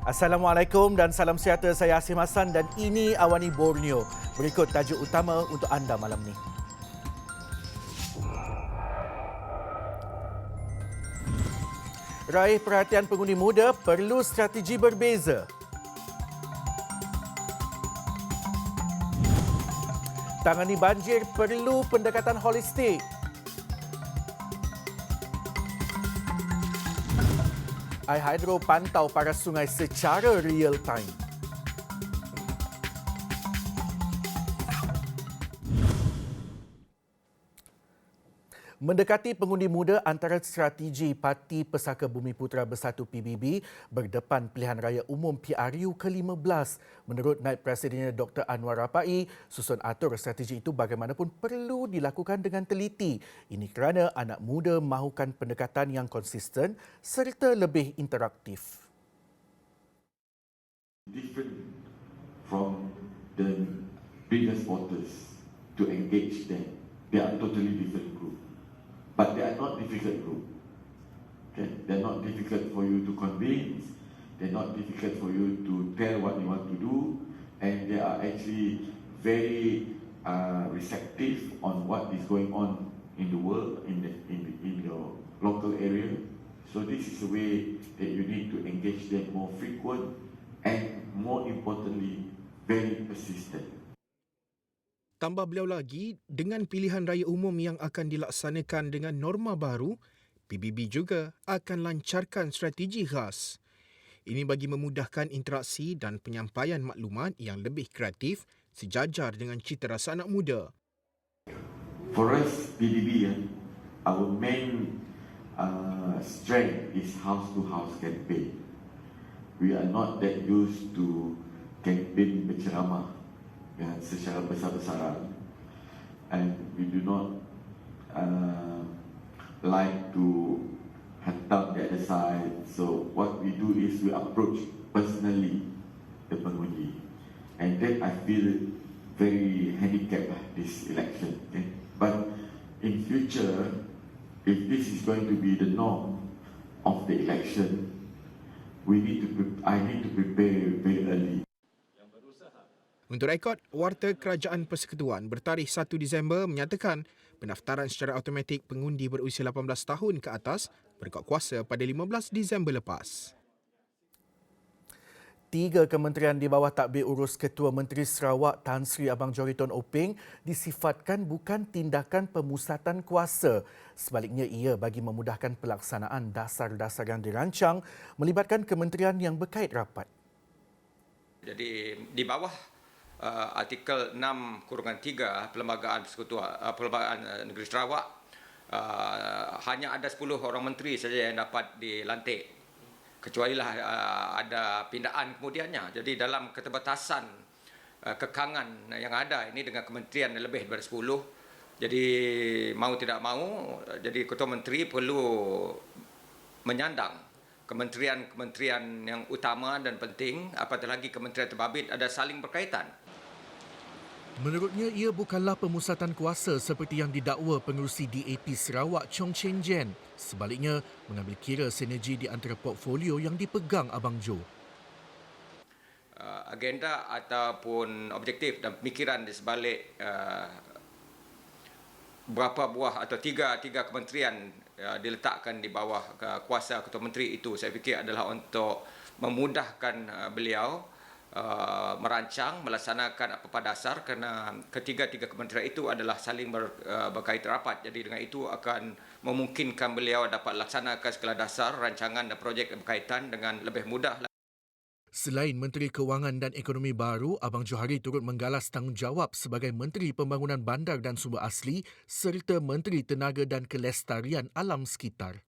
Assalamualaikum dan salam sejahtera. Saya Asim Hassan dan ini Awani Borneo. Berikut tajuk utama untuk anda malam ini. Raih perhatian pengundi muda, perlu strategi berbeza. Tangani banjir perlu pendekatan holistik. iHydro pantau paras sungai secara real time. Mendekati pengundi muda, antara strategi Parti Pesaka Bumi Putera Bersatu PBB berdepan pilihan raya umum PRU ke-15. Menurut Naib Presidennya Dr. Anwar Rapai, susun atur strategi itu bagaimanapun perlu dilakukan dengan teliti. Ini kerana anak muda mahukan pendekatan yang konsisten serta lebih interaktif. Different from the bigger supporters to engage them. They are totally different group. But they are not difficult group. Okay? They are not difficult for you to convince. They are not difficult for you to tell what you want to do. And they are actually very receptive on what is going on in the world, in your local area. So this is the way that you need to engage them more frequent and more importantly, very persistent. Tambah beliau lagi, dengan pilihan raya umum yang akan dilaksanakan dengan norma baru, PBB juga akan lancarkan strategi khas. Ini bagi memudahkan interaksi dan penyampaian maklumat yang lebih kreatif sejajar dengan cita rasa anak muda. For us, PBB, our main strength is house-to-house campaign. We are not that used to campaign berceramah secara besar-besaran, and we do not like to hantam the other side. So what we do is we approach personally the pengundi, and then I feel very handicapped this election. Okay? But in future, if this is going to be the norm of the election, I need to prepare very early. Untuk rekod, Warta Kerajaan Persekutuan bertarikh 1 Disember menyatakan pendaftaran secara automatik pengundi berusia 18 tahun ke atas berkuat kuasa pada 15 Disember lepas. 3 kementerian di bawah tadbir urus Ketua Menteri Sarawak Tan Sri Abang Johari Tun Openg disifatkan bukan tindakan pemusatan kuasa. Sebaliknya, ia bagi memudahkan pelaksanaan dasar-dasar yang dirancang melibatkan kementerian yang berkait rapat. Jadi di bawah artikel 6-3 Perlembagaan Negeri Sarawak, hanya ada 10 orang menteri saja yang dapat dilantik, kecuali ada pindaan kemudiannya. Jadi dalam keterbatasan kekangan yang ada ini dengan kementerian yang lebih daripada 10, jadi mau tidak mau, jadi Ketua Menteri perlu menyandang kementerian-kementerian yang utama dan penting, apatah lagi kementerian terbabit ada saling berkaitan. Menurutnya, ia bukanlah pemusatan kuasa seperti yang didakwa pengerusi DAP Sarawak Chong Chen Jen. Sebaliknya, mengambil kira sinergi di antara portfolio yang dipegang Abang Jo. Agenda ataupun objektif dan pemikiran di sebalik berapa buah atau tiga kementerian diletakkan di bawah kuasa Ketua Menteri itu, saya fikir adalah untuk memudahkan beliau merancang, melaksanakan apa-apa dasar, kerana ketiga-tiga kementerian itu adalah saling berkait rapat. Jadi dengan itu akan memungkinkan beliau dapat laksanakan segala dasar, rancangan dan projek yang berkaitan dengan lebih mudah. Selain Menteri Kewangan dan Ekonomi Baru, Abang Johari turut menggalas tanggungjawab sebagai Menteri Pembangunan Bandar dan Sumber Asli serta Menteri Tenaga dan Kelestarian Alam Sekitar.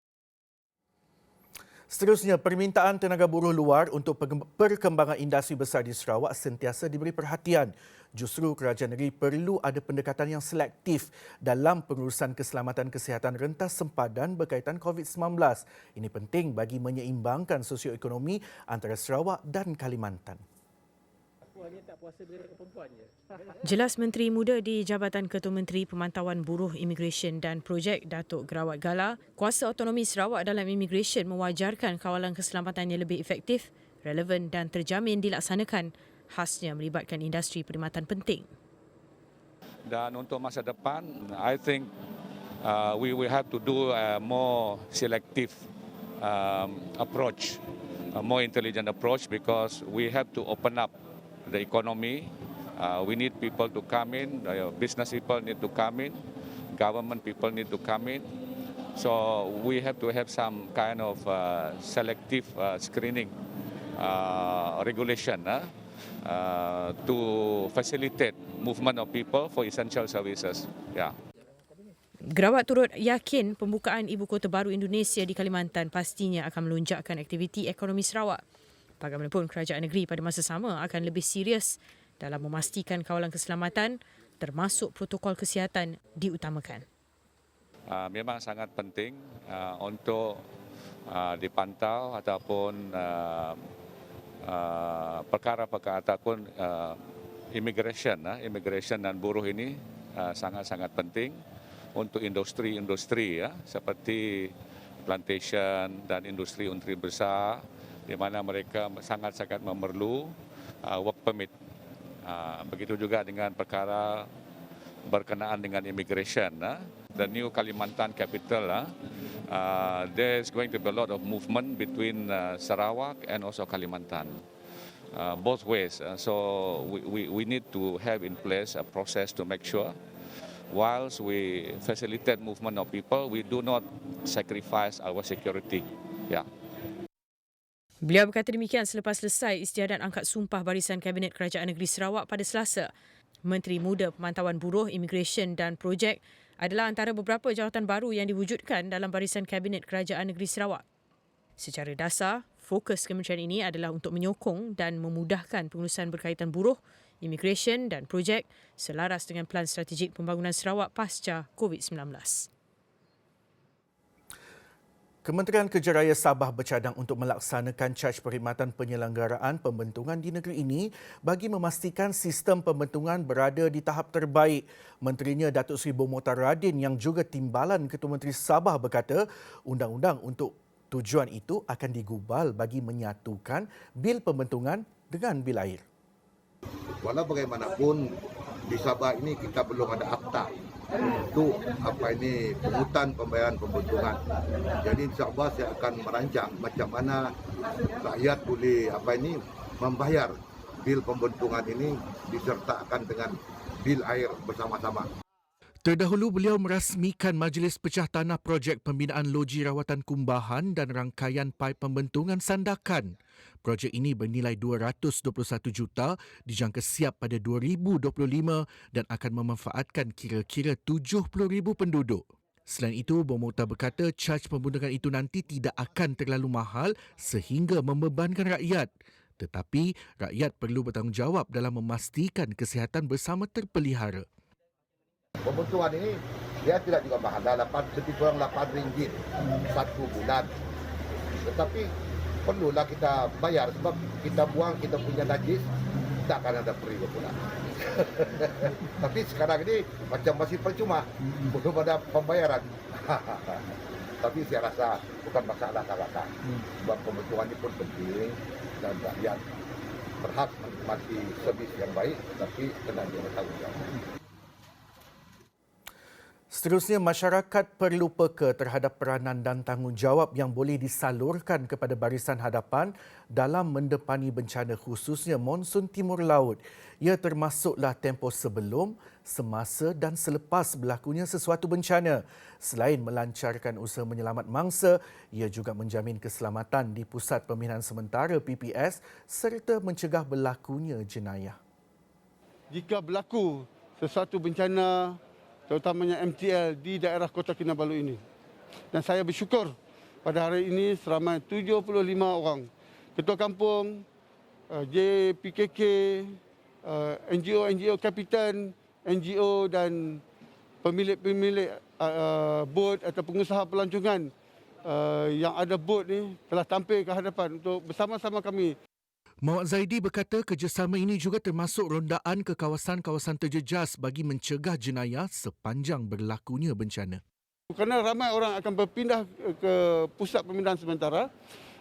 Seterusnya, permintaan tenaga buruh luar untuk perkembangan industri besar di Sarawak sentiasa diberi perhatian. Justru kerajaan negeri perlu ada pendekatan yang selektif dalam pengurusan keselamatan kesihatan rentas sempadan berkaitan COVID-19. Ini penting bagi menyeimbangkan sosioekonomi antara Sarawak dan Kalimantan. Jelas Menteri Muda di Jabatan Ketua Menteri Pemantauan Buruh Immigration dan Projek Datuk Gerawat Gala, kuasa otonomi Sarawak dalam immigration mewajarkan kawalan keselamatan yang lebih efektif relevan dan terjamin dilaksanakan, khasnya melibatkan industri perkhidmatan penting. Dan untuk masa depan, I think we will have to do a more selective approach, a more intelligent approach, because we have to open up the economy. We need people to come in, business people need to come in, government people need to come in. So we have to have some kind of selective screening regulation to facilitate movement of people for essential services. Yeah. Gerawat turut yakin pembukaan ibu kota baru Indonesia di Kalimantan pastinya akan melonjakkan aktiviti ekonomi Sarawak. Bagaimanapun, kerajaan negeri pada masa sama akan lebih serius dalam memastikan kawalan keselamatan termasuk protokol kesihatan diutamakan. Memang sangat penting untuk dipantau ataupun perkara-perkara ataupun immigration dan buruh ini sangat-sangat penting untuk industri-industri seperti plantation dan industri-industri besar di mana mereka sangat-sangat memerlu work permit. Begitu juga dengan perkara berkenaan dengan immigration. The new Kalimantan capital, there's going to be a lot of movement between Sarawak and also Kalimantan, both ways. So we need to have in place a process to make sure whilst we facilitate movement of people, we do not sacrifice our security. Yeah. Beliau berkata demikian selepas selesai istiadat angkat sumpah Barisan Kabinet Kerajaan Negeri Sarawak pada Selasa. Menteri Muda Pemantauan Buruh, Immigration dan Projek adalah antara beberapa jawatan baru yang diwujudkan dalam Barisan Kabinet Kerajaan Negeri Sarawak. Secara dasar, fokus kementerian ini adalah untuk menyokong dan memudahkan pengurusan berkaitan buruh, immigration dan projek selaras dengan Pelan Strategik Pembangunan Sarawak pasca COVID-19. Kementerian Kerja Raya Sabah bercadang untuk melaksanakan caj perkhidmatan penyelenggaraan pembentungan di negeri ini bagi memastikan sistem pembentungan berada di tahap terbaik. Menterinya Datuk Seri Bomotar Radin yang juga timbalan Ketua Menteri Sabah berkata undang-undang untuk tujuan itu akan digubal bagi menyatukan bil pembentungan dengan bil air. Walau bagaimanapun di Sabah ini kita belum ada akta untuk pungutan pembayaran pembentungan. Jadi insya-Allah saya akan merancang macam mana rakyat boleh membayar bil pembentungan ini disertakan dengan bil air bersama-sama. Terdahulu beliau merasmikan Majlis Pecah Tanah Projek Pembinaan Loji Rawatan Kumbahan dan Rangkaian Paip Pembentungan Sandakan. Projek ini bernilai 221 juta dijangka siap pada 2025 dan akan memanfaatkan kira-kira 70,000 penduduk. Selain itu, Bomotar berkata caj pembentungan itu nanti tidak akan terlalu mahal sehingga membebankan rakyat. Tetapi, rakyat perlu bertanggungjawab dalam memastikan kesihatan bersama terpelihara. Pembentungan ini dia tidak juga mahal, lebih kurang RM8 satu bulan. Tetapi perlulah kita bayar sebab kita buang kita punya najis, tak akan ada periuk pula. Tapi sekarang ini macam masih percuma, belum ada pembayaran. Tapi saya rasa bukan masalah sangat. Sebab pembentungan ini pun penting dan rakyat berhak menikmati servis yang baik, tetapi kena bertanggungjawab. Seterusnya, masyarakat perlu peka terhadap peranan dan tanggungjawab yang boleh disalurkan kepada barisan hadapan dalam mendepani bencana khususnya monsun timur laut. Ia termasuklah tempoh sebelum, semasa dan selepas berlakunya sesuatu bencana. Selain melancarkan usaha menyelamat mangsa, ia juga menjamin keselamatan di Pusat Pembinaan Sementara PPS serta mencegah berlakunya jenayah. Jika berlaku sesuatu bencana terutamanya MTL di daerah Kota Kinabalu ini. Dan saya bersyukur pada hari ini seramai 75 orang ketua kampung, JPKK, NGO kapitan, NGO dan pemilik-pemilik bot atau pengusaha pelancongan yang ada bot ni telah tampil ke hadapan untuk bersama-sama kami. Muhammad Zaidi berkata kerjasama ini juga termasuk rondaan ke kawasan-kawasan terjejas bagi mencegah jenayah sepanjang berlakunya bencana. Kerana ramai orang akan berpindah ke pusat pembinaan sementara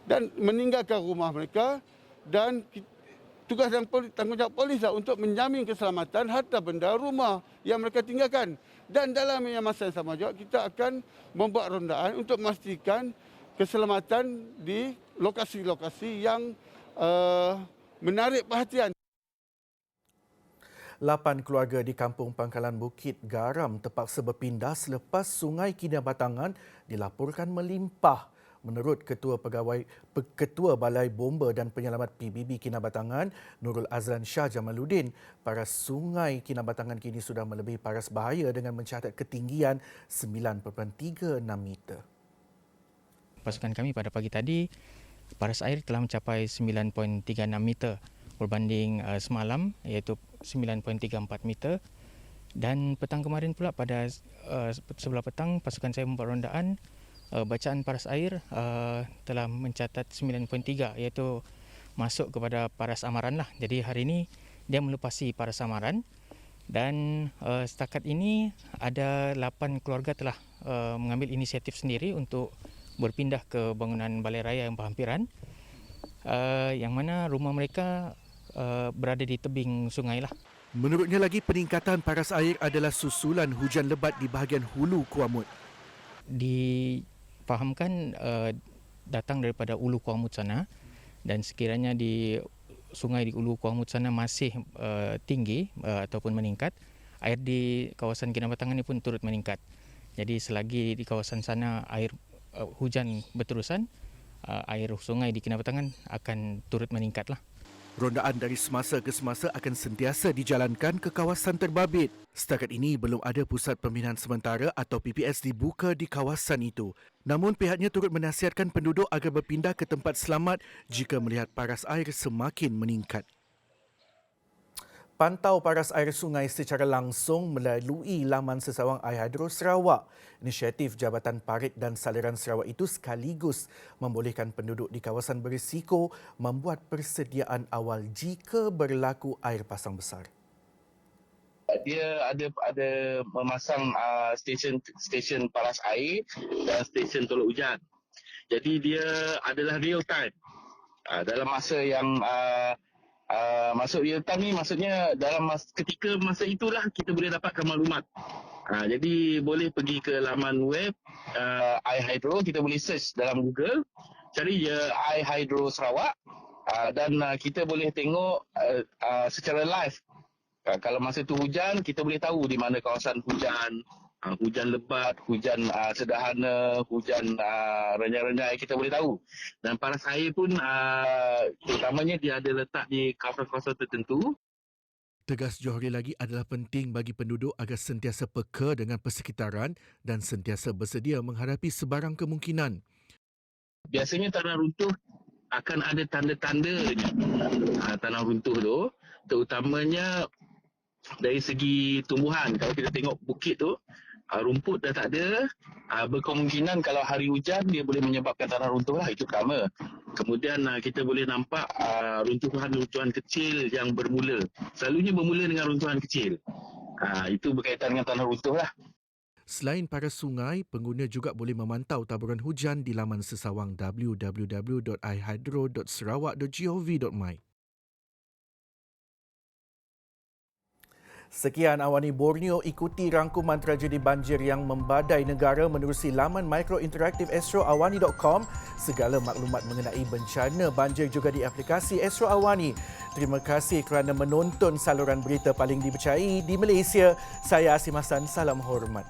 dan meninggalkan rumah mereka dan tugas dan tanggungjawab polis untuk menjamin keselamatan harta benda rumah yang mereka tinggalkan. Dan dalam masa yang sama juga kita akan membuat rondaan untuk memastikan keselamatan di lokasi-lokasi yang menarik perhatian. 8 keluarga di Kampung Pangkalan Bukit Garam terpaksa berpindah selepas Sungai Kinabatangan dilaporkan melimpah. Menurut Ketua Balai Bomba dan Penyelamat PBB Kinabatangan, Nurul Azlan Shah Jamaluddin, paras Sungai Kinabatangan kini sudah melebihi paras bahaya dengan mencatat ketinggian 9.36 meter. Pasukan kami pada pagi tadi, paras air telah mencapai 9.36 meter berbanding semalam iaitu 9.34 meter. Dan petang kemarin pula pada sebelah petang pasukan saya membuat rondaan, bacaan paras air telah mencatat 9.3 iaitu masuk kepada paras amaran lah. Jadi hari ini dia melepasi paras amaran dan setakat ini ada 8 keluarga telah mengambil inisiatif sendiri untuk berpindah ke bangunan balai raya yang berhampiran, yang mana rumah mereka berada di tebing sungai lah. Menurutnya lagi, peningkatan paras air adalah susulan hujan lebat di bahagian hulu Kuamut. Difahamkan datang daripada Ulu Kuamut sana, dan sekiranya di sungai di Ulu Kuamut sana masih tinggi ataupun meningkat, air di kawasan Kinabatangan ini pun turut meningkat. Jadi selagi di kawasan sana air hujan berterusan, air sungai di Kinabatangan akan turut meningkatlah. Rondaan dari semasa ke semasa akan sentiasa dijalankan ke kawasan terbabit. Setakat ini belum ada pusat pembinaan sementara atau PPS dibuka di kawasan itu. Namun pihaknya turut menasihatkan penduduk agar berpindah ke tempat selamat jika melihat paras air semakin meningkat. Pantau paras air sungai secara langsung melalui laman sesawang Air Hydro Sarawak. Inisiatif Jabatan Parit dan Saliran Sarawak itu sekaligus membolehkan penduduk di kawasan berisiko membuat persediaan awal jika berlaku air pasang besar. Dia ada memasang stesen paras air dan stesen tolak hujan. Jadi dia adalah real time. Dalam masa yang masuk real time ni maksudnya dalam ketika masa itulah kita boleh dapatkan maklumat. Jadi boleh pergi ke laman web Air Hydro, kita boleh search dalam Google, cari je Air Hydro Sarawak dan kita boleh tengok secara live. Kalau masa tu hujan, kita boleh tahu di mana kawasan hujan, hujan lebat, hujan sederhana, hujan renjang-renjang, kita boleh tahu. Dan paras air pun terutamanya dia ada letak di kawasan-kawasan tertentu. Tegas Johri lagi adalah penting bagi penduduk agar sentiasa peka dengan persekitaran dan sentiasa bersedia menghadapi sebarang kemungkinan. Biasanya tanah runtuh akan ada tanda-tandanya. Tanah runtuh tu, terutamanya dari segi tumbuhan. Kalau kita tengok bukit tu, rumput dah tak ada, berkemungkinan kalau hari hujan dia boleh menyebabkan tanah runtuh lah, itu pertama. Kemudian kita boleh nampak runtuhan-runtuhan kecil yang bermula. Selalunya bermula dengan runtuhan kecil. Itu berkaitan dengan tanah runtuh lah. Selain paras sungai, pengguna juga boleh memantau taburan hujan di laman sesawang www.airhydro.sarawak.gov.my. Sekian Awani Borneo, ikuti rangkuman tragedi banjir yang membadai negara menerusi laman mikrointeraktif astroawani.com. Segala maklumat mengenai bencana banjir juga di aplikasi Astro Awani. Terima kasih kerana menonton saluran berita paling dipercayai di Malaysia. Saya Asim Hassan, salam hormat.